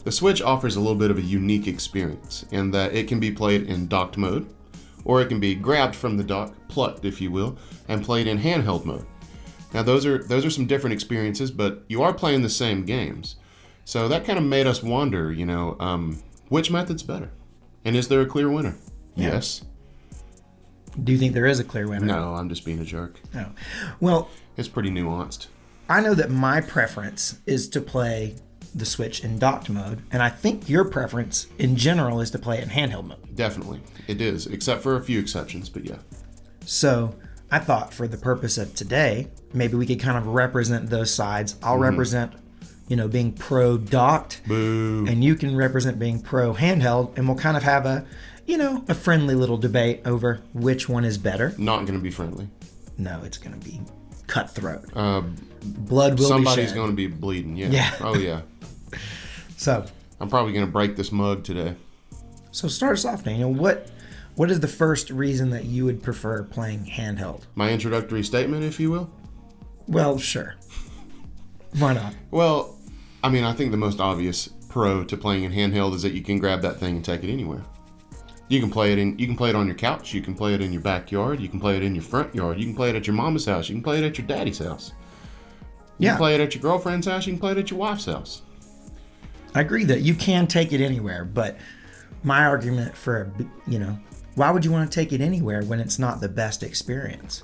The Switch offers a little bit of a unique experience in that it can be played in docked mode, or it can be grabbed from the dock, plucked if you will, and played in handheld mode. Now those are some different experiences, but you are playing the same games. So that kind of made us wonder, which method's better? And is there a clear winner? Yeah. Yes. Do you think there is a clear winner? No, I'm just being a jerk. No. Well, it's pretty nuanced. I know that my preference is to play the Switch in docked mode, and I think your preference in general is to play it in handheld mode. Definitely. It is, except for a few exceptions, but yeah. So I thought for the purpose of today, maybe we could kind of represent those sides. I'll represent, being pro docked. Boo. And you can represent being pro handheld, and we'll kind of have a friendly little debate over which one is better. Not going to be friendly. No, it's going to be cutthroat. Blood will Somebody's going to be bleeding, yeah. Yeah. Oh, yeah. So I'm probably going to break this mug today. So start us off, Daniel. What is the first reason that you would prefer playing handheld? My introductory statement, if you will? Well, sure. Why not? Well, I think the most obvious pro to playing in handheld is that you can grab that thing and take it anywhere. You can play it on your couch, you can play it in your backyard, you can play it in your front yard, you can play it at your mama's house, you can play it at your daddy's house. You can play it at your girlfriend's house, you can play it at your wife's house. I agree that you can take it anywhere, but my argument for, why would you want to take it anywhere when it's not the best experience?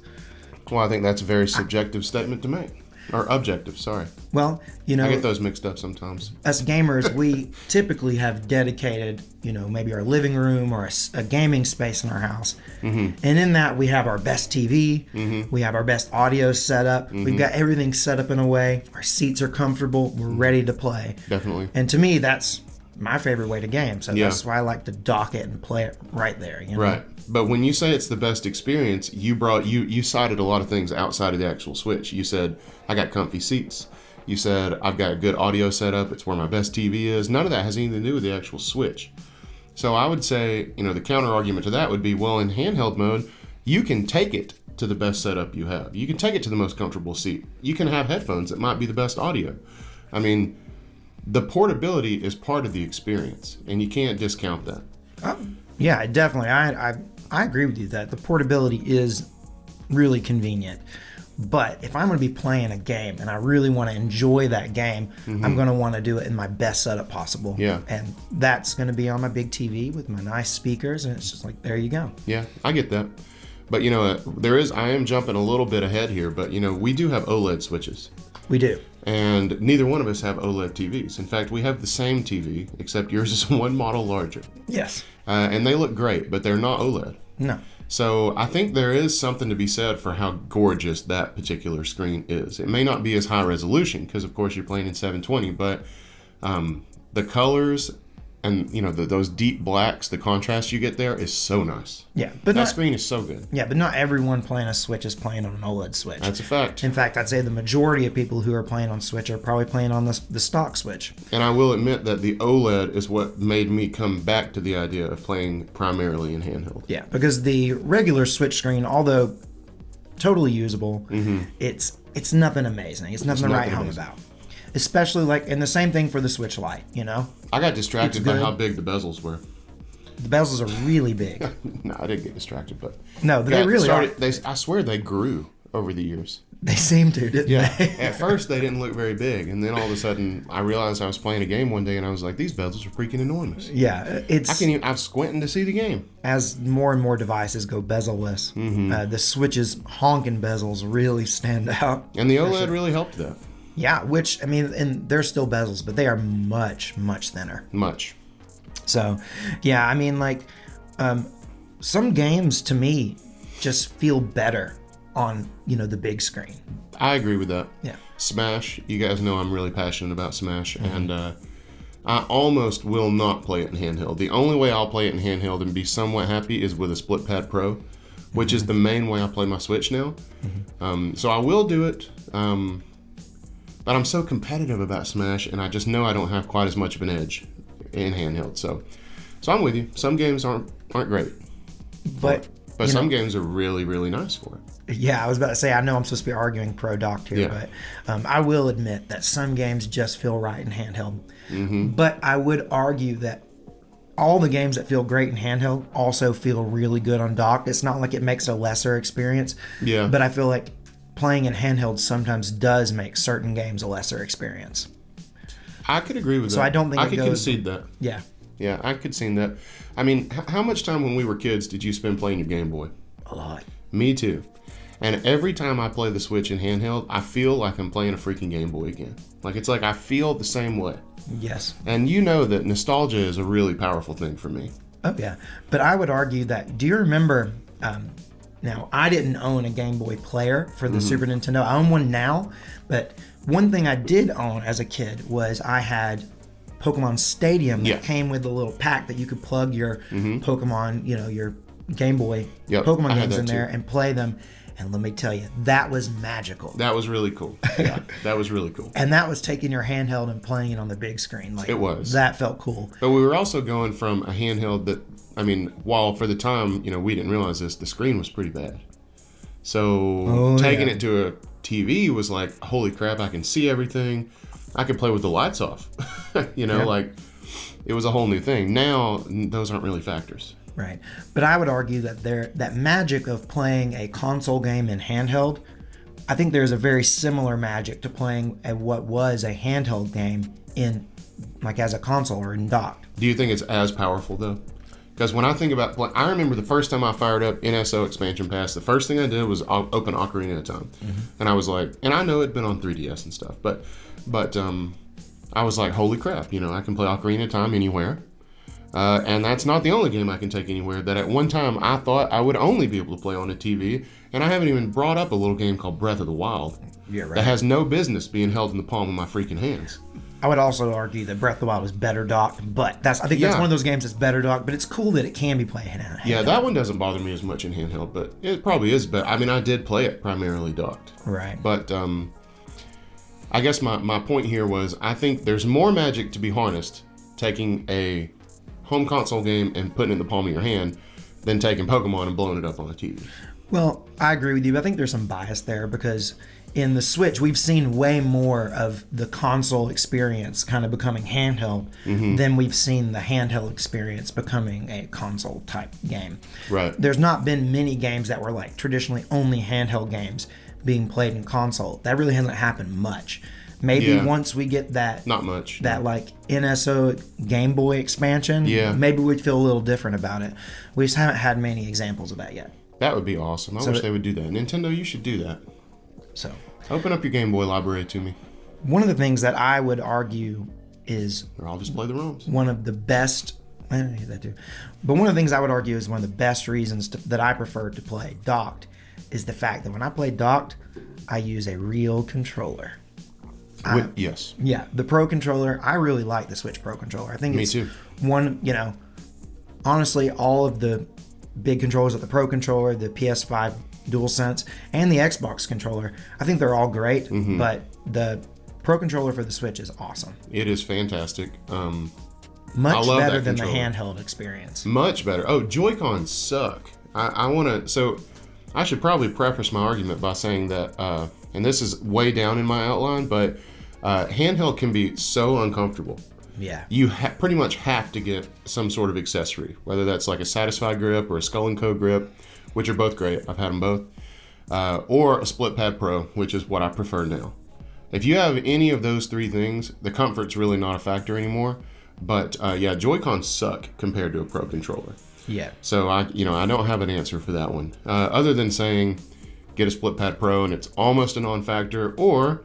Well, I think that's a very subjective statement to make. Or objective, sorry. Well, I get those mixed up sometimes. As gamers, we typically have dedicated, maybe our living room or a gaming space in our house. Mm-hmm. And in that, we have our best TV. Mm-hmm. We have our best audio set up. Mm-hmm. We've got everything set up in a way. Our seats are comfortable. We're ready to play. Definitely. And to me, that's my favorite way to game. So that's why I like to dock it and play it right there. Right. But when you say it's the best experience, you cited a lot of things outside of the actual Switch. You said, I got comfy seats. You said, I've got a good audio setup. It's where my best TV is. None of that has anything to do with the actual Switch. So I would say, the counter argument to that would be, well, in handheld mode, you can take it to the best setup you have. You can take it to the most comfortable seat. You can have headphones that might be the best audio. The portability is part of the experience, and you can't discount that. Yeah, definitely. I agree with you that the portability is really convenient. But if I'm going to be playing a game and I really want to enjoy that game, I'm going to want to do it in my best setup possible. Yeah. And that's going to be on my big TV with my nice speakers, and it's just like, there you go. Yeah, I get that. But, I am jumping a little bit ahead here, but, we do have OLED switches. We do. And neither one of us have OLED TVs. In fact, we have the same TV, except yours is one model larger. Yes. And they look great, but they're not OLED. No. So I think there is something to be said for how gorgeous that particular screen is. It may not be as high resolution, because of course you're playing in 720, but the colors and those deep blacks, the contrast you get there is so nice. Yeah, but that screen is so good. Yeah, but not everyone playing a Switch is playing on an OLED Switch. That's a fact. In fact, I'd say the majority of people who are playing on Switch are probably playing on the stock Switch. And I will admit that the OLED is what made me come back to the idea of playing primarily in handheld. Yeah, because the regular Switch screen, although totally usable, it's nothing amazing. It's nothing to write home about. Especially and the same thing for the Switch Lite, I got distracted by how big the bezels were. The bezels are really big. No, I didn't get distracted, but... No, they really are. I swear they grew over the years. They seem to, didn't they? At first, they didn't look very big, and then all of a sudden, I realized I was playing a game one day, and I was like, these bezels are freaking enormous. Yeah, I'm squinting to see the game. As more and more devices go bezel-less, the Switch's honking bezels really stand out. And the OLED really helped that. Yeah, and they're still bezels, but they are much, much thinner. Much. So, yeah, some games to me just feel better on, the big screen. I agree with that. Yeah. Smash, you guys know I'm really passionate about Smash, and I almost will not play it in handheld. The only way I'll play it in handheld and be somewhat happy is with a Split Pad Pro, which is the main way I play my Switch now. So I will do it. But I'm so competitive about Smash, and I just know I don't have quite as much of an edge in handheld. So I'm with you. Some games aren't great, but some games are really, really nice for it. Yeah, I was about to say, I know I'm supposed to be arguing pro docked here, Yeah. but I will admit that some games just feel right in handheld. Mm-hmm. But I would argue that all the games that feel great in handheld also feel really good on docked. It's not like it makes a lesser experience. Yeah. But I feel like playing in handheld sometimes does make certain games a lesser experience. I could agree with that. So I don't think I it could goes- concede that. Yeah. Yeah, I could see that. I mean, how much time when we were kids did you spend playing your Game Boy? A lot. Me too. And every time I play the Switch in handheld, I feel like I'm playing a freaking Game Boy again. Like, it's like I feel the same way. Yes. And you know that nostalgia is a really powerful thing for me. Oh, yeah. But I would argue that, do you remember, now, I didn't own a Game Boy player for the Super Nintendo. I own one now, but one thing I did own as a kid was I had Pokemon Stadium that Yeah. came with a little pack that you could plug your Pokemon, your Game Boy Yep, Pokemon I had games that in there too. and play them. And let me tell you, that was magical. That was really cool. Yeah, that was really cool. And that was taking your handheld and playing it on the big screen. Like, It was. That felt cool. But we were also going from a handheld that, I mean, while for the time, we didn't realize this, the screen was pretty bad. So taking it to a TV was like, holy crap, I can see everything. I could play with the lights off. Like it was a whole new thing. Now, those aren't really factors. Right. But I would argue that that magic of playing a console game in handheld, I think there's a very similar magic to playing what was a handheld game in, like, as a console or in docked. Do you think it's as powerful though? Because when I think about I remember the first time I fired up NSO Expansion Pass, the first thing I did was open Ocarina of Time. And I was like, and I know it'd been on 3DS and stuff, but I was like, holy crap, I can play Ocarina of Time anywhere. And that's not the only game I can take anywhere. That at one time I thought I would only be able to play on a TV, and I haven't even brought up a little game called Breath of the Wild. Yeah, right. That has no business being held in the palm of my freaking hands. I would also argue that Breath of the Wild is better docked, but I think that's one of those games that's better docked, but it's cool that it can be played in handheld. Yeah, that one doesn't bother me as much in handheld, but it probably is. But I mean, I did play it primarily docked. Right. But I guess my point here was I think there's more magic to be harnessed taking a home console game and putting it in the palm of your hand than taking Pokemon and blowing it up on a TV. Well, I agree with you, but I think there's some bias there because in the Switch, we've seen way more of the console experience kind of becoming handheld than we've seen the handheld experience becoming a console type game. Right. There's not been many games that were like traditionally only handheld games being played in console. That really hasn't happened much. Maybe once we get that, Not much. that like NSO Game Boy expansion, maybe we'd feel a little different about it. We just haven't had many examples of that yet. That would be awesome. I wish they would do that. Nintendo, you should do that. So Open up your Game Boy library to me, one of the things that I would argue is or I'll just play the ROMs. one of the best, I hate that too, but one of the things I would argue is one of the best reasons that I prefer to play docked is the fact that when I play docked, I use a real controller. Yes. Yeah, the Pro controller, I really like the Switch Pro controller. I think Me it's too. one, honestly, all of the big controllers, like the Pro controller, the PS5 DualSense, and the Xbox controller, I think they're all great, but the Pro controller for the Switch is awesome. It is fantastic. Much love better that than the controller. handheld experience. Much better. Oh, Joy-Cons suck. I want to... So, I should probably preface my argument by saying that, and this is way down in my outline, but handheld can be so uncomfortable. Yeah. You pretty much have to get some sort of accessory, whether that's like a Satisfy grip or a Skull & Co grip, which are both great. I've had them both. Or a Split Pad Pro, which is what I prefer now. If you have any of those three things, the comfort's really not a factor anymore. But Joy-Cons suck compared to a Pro controller. Yeah. So I don't have an answer for that one, other than saying get a Split Pad Pro and it's almost a non-factor. Or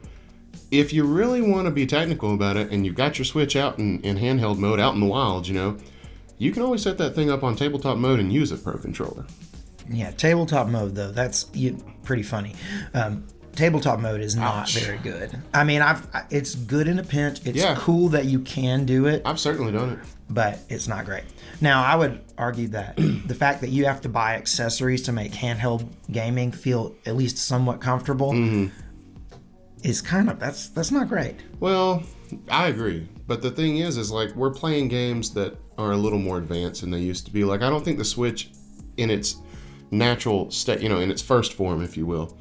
if you really want to be technical about it and you've got your Switch out in handheld mode out in the wild, you can always set that thing up on tabletop mode and use a Pro controller. Yeah, tabletop mode though, that's pretty funny. Tabletop mode is not Ouch. very good. I mean, it's good in a pinch. It's Yeah. cool that you can do it, I've certainly done it. but it's not great. Now, I would argue that the fact that you have to buy accessories to make handheld gaming feel at least somewhat comfortable is kind of that's not great. Well, I agree. But the thing is like we're playing games that are a little more advanced than they used to be. Like I don't think the Switch in its natural state, in its first form, if you will,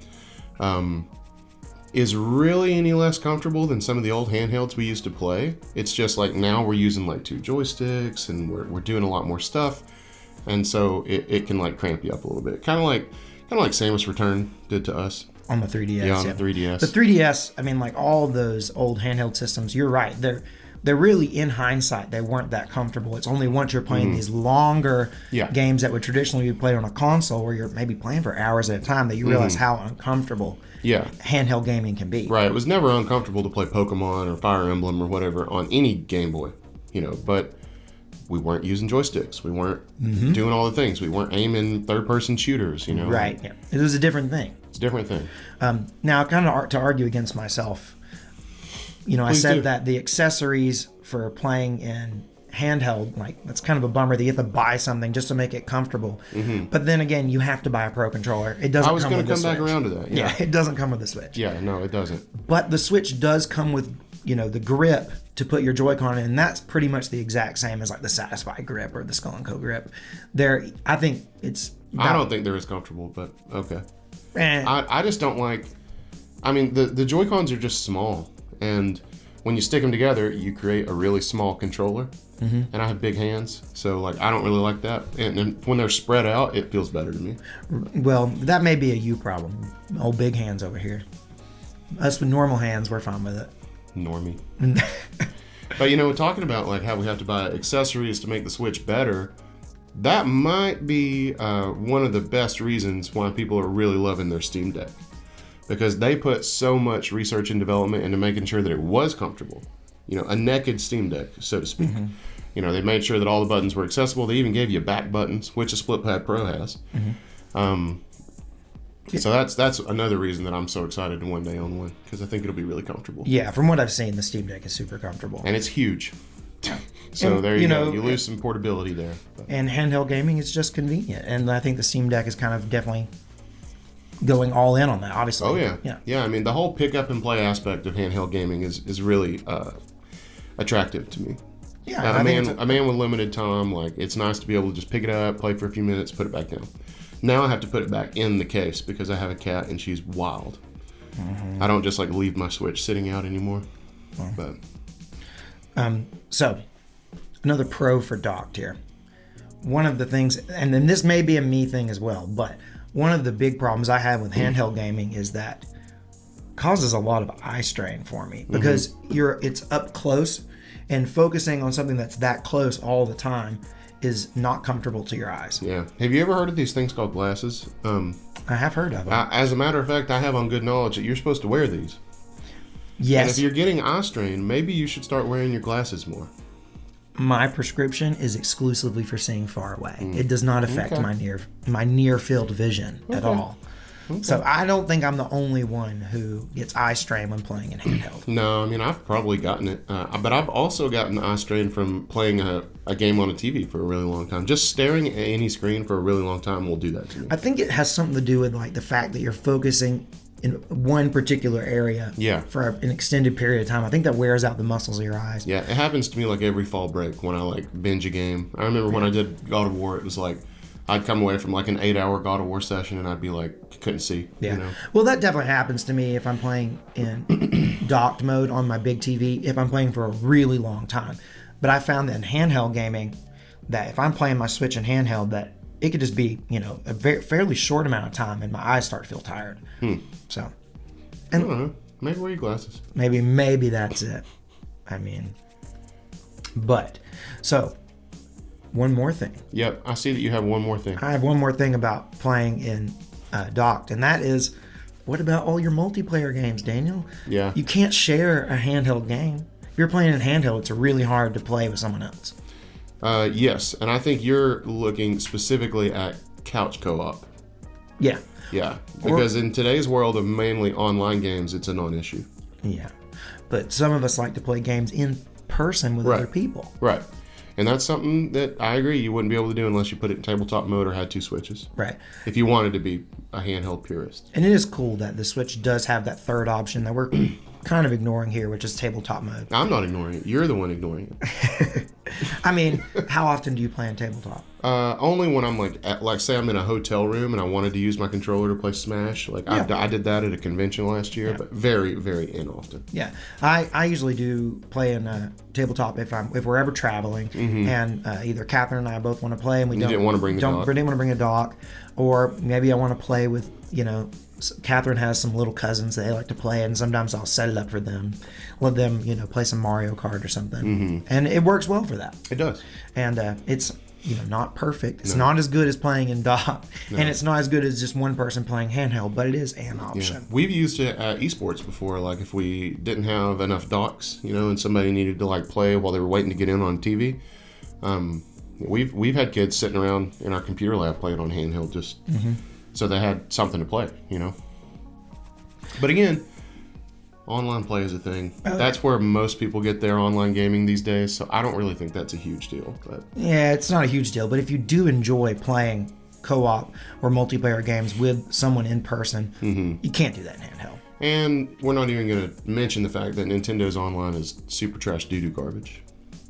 is really any less comfortable than some of the old handhelds we used to play. It's just like now we're using like 2 joysticks and we're doing a lot more stuff, and so it can like cramp you up a little bit, kind of like Samus Return did to us on the 3DS. Yeah, on the 3DS. The 3DS, I mean, like all those old handheld systems, you're right. They're really, in hindsight, they weren't that comfortable. It's only once you're playing these longer games that would traditionally be played on a console, where you're maybe playing for hours at a time, that you realize how uncomfortable handheld gaming can be. Right. It was never uncomfortable to play Pokemon or Fire Emblem or whatever on any Game Boy, but we weren't using joysticks. We weren't doing all the things. We weren't aiming third-person shooters, Right. Yeah. It was a different thing. It's a different thing. Now, kind of to argue against myself, I said that the accessories for playing in handheld, like, that's kind of a bummer that you have to buy something just to make it comfortable. But then again, you have to buy a Pro Controller. It doesn't. I was going to come back around to that. Yeah, it doesn't come with the Switch. Yeah, no, it doesn't. But the Switch does come with, the grip to put your Joy-Con in, and that's pretty much the exact same as like the Satisfy grip or the Skull & Co grip. I think it's... I don't think they're as comfortable, but okay. I just don't like... I mean, the Joy-Cons are just small, and when you stick them together, you create a really small controller. And I have big hands, so like I don't really like that. And when they're spread out, it feels better to me. Well, that may be a you problem. Old big hands over here. Us with normal hands, we're fine with it. Normie. But talking about like how we have to buy accessories to make the Switch better, that might be one of the best reasons why people are really loving their Steam Deck, because they put so much research and development into making sure that it was comfortable. A naked Steam Deck, so to speak. They made sure that all the buttons were accessible. They even gave you back buttons, which a SplitPad Pro has. So that's another reason that I'm so excited to one day own one, because I think it'll be really comfortable. Yeah, from what I've seen, the Steam Deck is super comfortable. And it's huge. So and, there you go. You lose some portability there. But. And handheld gaming is just convenient. And I think the Steam Deck is kind of definitely going all in on that, obviously. Oh, yeah. Yeah, I mean, the whole pick up and play aspect of handheld gaming is really attractive to me. Yeah, a man with limited time, like, it's nice to be able to just pick it up, play for a few minutes, put it back down. Now I have to put it back in the case because I have a cat and she's wild. I don't just like leave my Switch sitting out anymore. But so another pro for docked here. One of the things, and then this may be a me thing as well, but one of the big problems I have with handheld gaming is that it causes a lot of eye strain for me, because it's up close, and focusing on something that's that close all the time is not comfortable to your eyes. Yeah. Have you ever heard of these things called glasses? I have heard of them. As a matter of fact, I have on good knowledge that you're supposed to wear these. Yes. And if you're getting eye strain, maybe you should start wearing your glasses more. My prescription is exclusively for seeing far away. It does not affect my near field vision at all. Okay. So I don't think I'm the only one who gets eye strain when playing in handheld. No, I mean, I've probably gotten it. But I've also gotten eye strain from playing a game on a TV for a really long time. Just staring at any screen for a really long time will do that to me. I think it has something to do with like the fact that you're focusing in one particular area for an extended period of time. I think that wears out the muscles of your eyes. Yeah, it happens to me like every fall break when I like binge a game. I remember when I did God of War, it was like I'd come away from like an 8-hour God of War session and I'd be like, couldn't see. Yeah. Well, that definitely happens to me if I'm playing in docked mode on my big TV, if I'm playing for a really long time. But I found that in handheld gaming, that if I'm playing my Switch in handheld, that it could just be, a fairly short amount of time and my eyes start to feel tired. So, and I don't know. Maybe wear your glasses. Maybe that's it. I mean, but, so, one more thing. Yep, I see that you have one more thing. I have one more thing about playing in docked, and that is, what about all your multiplayer games, Daniel? Yeah. You can't share a handheld game. If you're playing in handheld, it's really hard to play with someone else. Yes, and I think you're looking specifically at couch co-op. Yeah. Yeah, because in today's world of mainly online games, it's a non-issue. Yeah, but some of us like to play games in person with other people. Right, and that's something that I agree you wouldn't be able to do unless you put it in tabletop mode or had 2 switches. Right. If you wanted to be a handheld purist. And it is cool that the Switch does have that third option that we're kind of ignoring here, which is tabletop mode. I'm not ignoring it. You're the one ignoring it. I mean, how often do you play on tabletop? Only when I'm like say I'm in a hotel room and I wanted to use my controller to play Smash. Like I did that at a convention last year, but very, very inoften. Yeah, I usually do play in a tabletop if we're ever traveling, and either Catherine and I both want to play, and we didn't want to bring the dock. Didn't want to bring a dock, or maybe I want to play with Catherine has some little cousins that they like to play, and sometimes I'll set it up for them, let them play some Mario Kart or something, and it works well for that. It does, and it's not perfect. It's not as good as playing in dock, and it's not as good as just one person playing handheld, but it is an option. Yeah. We've used it at esports before, like if we didn't have enough docks, and somebody needed to like play while they were waiting to get in on TV. We've had kids sitting around in our computer lab playing on handheld just so they had something to play, But again, online play is a thing. That's where most people get their online gaming these days, so I don't really think that's a huge deal. But yeah, it's not a huge deal, but if you do enjoy playing co-op or multiplayer games with someone in person, you can't do that in handheld. And we're not even going to mention the fact that Nintendo's online is super trash doo-doo garbage.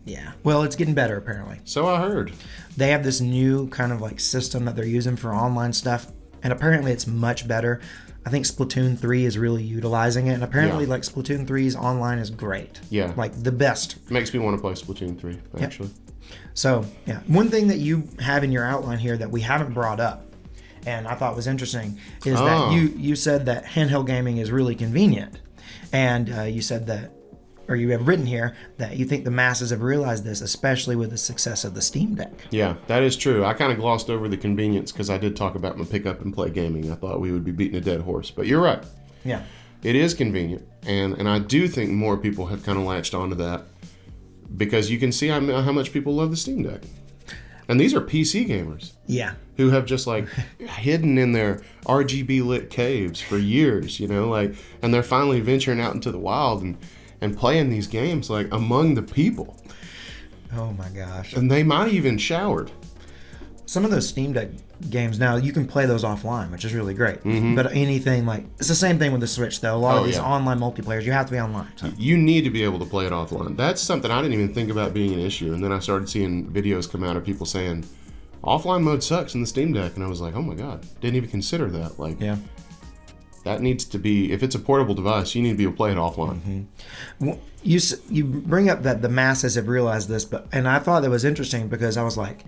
Yeah, well, it's getting better apparently. So I heard. They have this new kind of like system that they're using for online stuff, and apparently it's much better. I think Splatoon 3 is really utilizing it, and apparently like Splatoon 3's online is great. Yeah. Like the best. Makes me want to play Splatoon 3, actually. Yep. So, yeah. One thing that you have in your outline here that we haven't brought up, and I thought was interesting, is that you said that handheld gaming is really convenient. And you said that, or you have written here, that you think the masses have realized this, especially with the success of the Steam Deck. Yeah, that is true. I kind of glossed over the convenience because I did talk about my pick up and play gaming. I thought we would be beating a dead horse, but you're right. Yeah. It is convenient, and I do think more people have kind of latched onto that because you can see how much people love the Steam Deck. And these are PC gamers. Yeah. Who have just like hidden in their RGB lit caves for years, and they're finally venturing out into the wild and playing these games like among the people. Oh my gosh. And they might even showered. Some of those Steam Deck games now, you can play those offline, which is really great. But anything like, it's the same thing with the Switch though. A lot of these online multiplayers, you have to be online. So. You need to be able to play it offline. That's something I didn't even think about being an issue. And then I started seeing videos come out of people saying, offline mode sucks in the Steam Deck. And I was like, oh my God, didn't even consider that. Like, yeah. That needs to be, if it's a portable device, you need to be able to play it offline. Well, you bring up that the masses have realized this, and I thought that was interesting because I was like,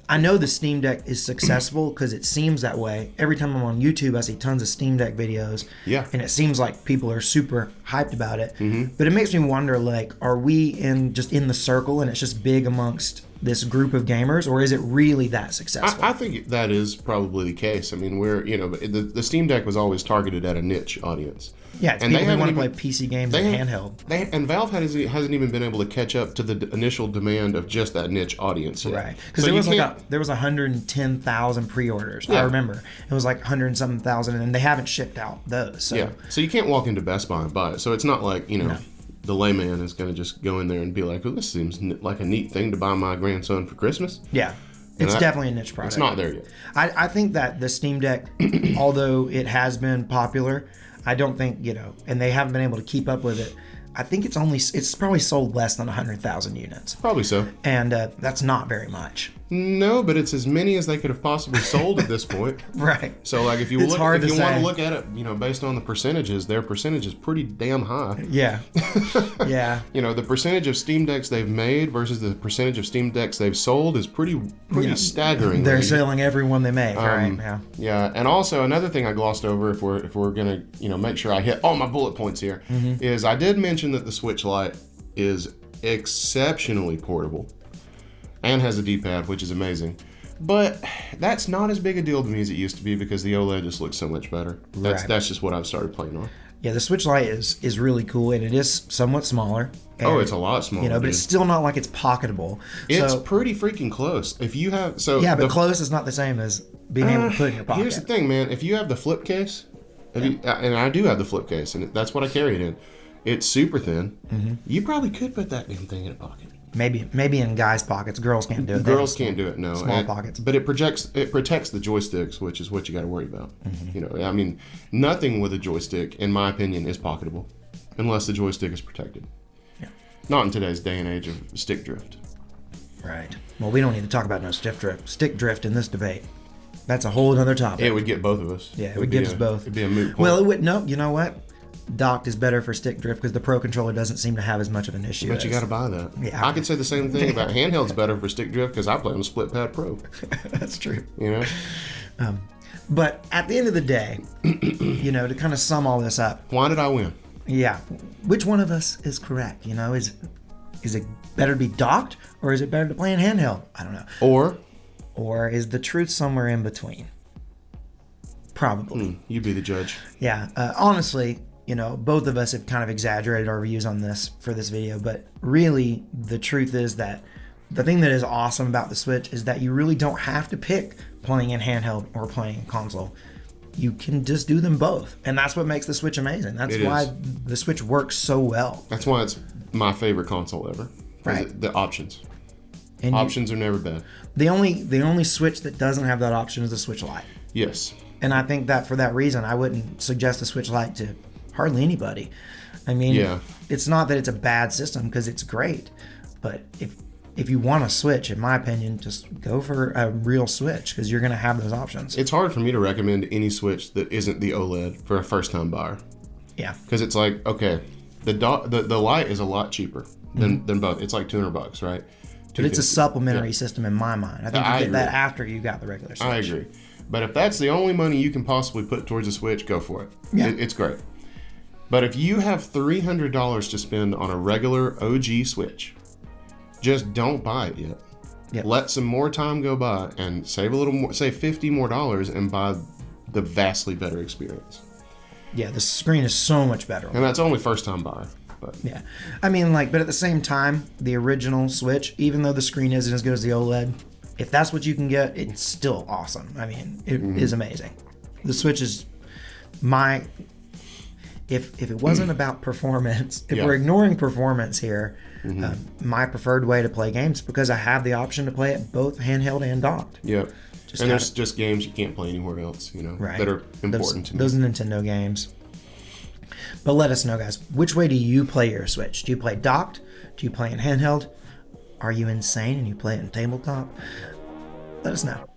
I know the Steam Deck is successful because it seems that way. Every time I'm on YouTube, I see tons of Steam Deck videos. Yeah. And it seems like people are super hyped about it. But it makes me wonder, like, are we in the circle and it's just big amongst this group of gamers, or is it really that successful? I think that is probably the case. I mean, the Steam Deck was always targeted at a niche audience. Yeah, it's and people who want to play PC games and handheld. And Valve hasn't even been able to catch up to the initial demand of just that niche audience yet. Right, because there was 110,000 pre-orders. I remember it was like 100-something thousand, and they haven't shipped out those. So. Yeah, so you can't walk into Best Buy and buy it. So it's not like the layman is going to just go in there and be like, "Oh, this seems like a neat thing to buy my grandson for Christmas." Yeah. It's definitely a niche product. It's not there yet. I think that the Steam Deck, although it has been popular, I don't think, and they haven't been able to keep up with it. I think it's probably sold less than 100,000 units. Probably so. And that's not very much. No, but it's as many as they could have possibly sold at this point. Right. So, like, if you want to look at it, based on the percentages, their percentage is pretty damn high. Yeah. Yeah. The percentage of Steam Decks they've made versus the percentage of Steam Decks they've sold is pretty staggering. They're selling every one they make, right? Yeah. Yeah, and also another thing I glossed over, if we're gonna make sure I hit all my bullet points here, is I did mention that the Switch Lite is exceptionally portable. And has a D-pad, which is amazing. But that's not as big a deal to me as it used to be because the OLED just looks so much better. That's just what I've started playing on. Yeah, the Switch Lite is really cool, and it is somewhat smaller. And, it's a lot smaller. But it's still not like it's pocketable. It's pretty freaking close. If you have but close is not the same as being able to put it in your pocket. Here's the thing, man. If you have the flip case, and I do have the flip case, and that's what I carry it in. It's super thin. You probably could put that damn thing in a pocket. Maybe in guys' pockets. Girls can't do it. Girls can't do it. No, small pockets. But it protects the joysticks, which is what you got to worry about. I mean, nothing with a joystick, in my opinion, is pocketable, unless the joystick is protected. Yeah. Not in today's day and age of stick drift. Right. Well, we don't need to talk about no stick drift in this debate. That's a whole other topic. It would get both of us. Yeah, it would get us both. It'd be a moot point. Well, it would. No, you know what? Docked is better for stick drift because the Pro controller doesn't seem to have as much of an issue. But you got to buy that. Yeah. I could say the same thing about handheld's better for stick drift because I play on a split pad Pro. That's true. You know. But at the end of the day, you know, to kind of sum all this up, Why did I win? yeah, which one of us is correct? You know, is it better to be docked or is it better to play in handheld? I don't know. Or is the truth somewhere in between? Probably. You be the judge. Yeah. Honestly, you know, both of us have kind of exaggerated our views on this for this video, but really the truth is that the thing that is awesome about the Switch is that you really don't have to pick playing in handheld or playing in console. You can just do them both. And that's what makes the Switch amazing. That's why the Switch works so well. That's why it's my favorite console ever. Right. The options. And Options are never bad. the only Switch that doesn't have that option is the Switch Lite. Yes. And I think that for that reason, I wouldn't suggest a Switch Lite to hardly anybody. I mean, it's not that it's a bad system because it's great. But if you want a Switch, in my opinion, just go for a real Switch because you're going to have those options. It's hard for me to recommend any Switch that isn't the OLED for a first-time buyer. Yeah. Because it's like, okay, the Lite is a lot cheaper than both. It's like $200, right? But it's a supplementary system in my mind. I think you get agree. that after you got the regular Switch. I agree. But if that's the only money you can possibly put towards a Switch, go for it. Yeah. It's great. But if you have $300 to spend on a regular OG Switch, just don't buy it yet. Yep. Let some more time go by and save a little more, save $50 more and buy the vastly better experience. Yeah, the screen is so much better. And that's only first time buyer. But Yeah. I mean, but at the same time, the original Switch, even though the screen isn't as good as the OLED, if that's what you can get, it's still awesome. I mean, it is amazing. The Switch is if it wasn't about performance, if we're ignoring performance here, my preferred way to play games because I have the option to play it both handheld and docked. Yeah. And there's just games you can't play anywhere else, Right. that are important to me. Those Nintendo games. But let us know, guys. Which way do you play your Switch? Do you play docked? Do you play in handheld? Are you insane and you play it in tabletop? Let us know.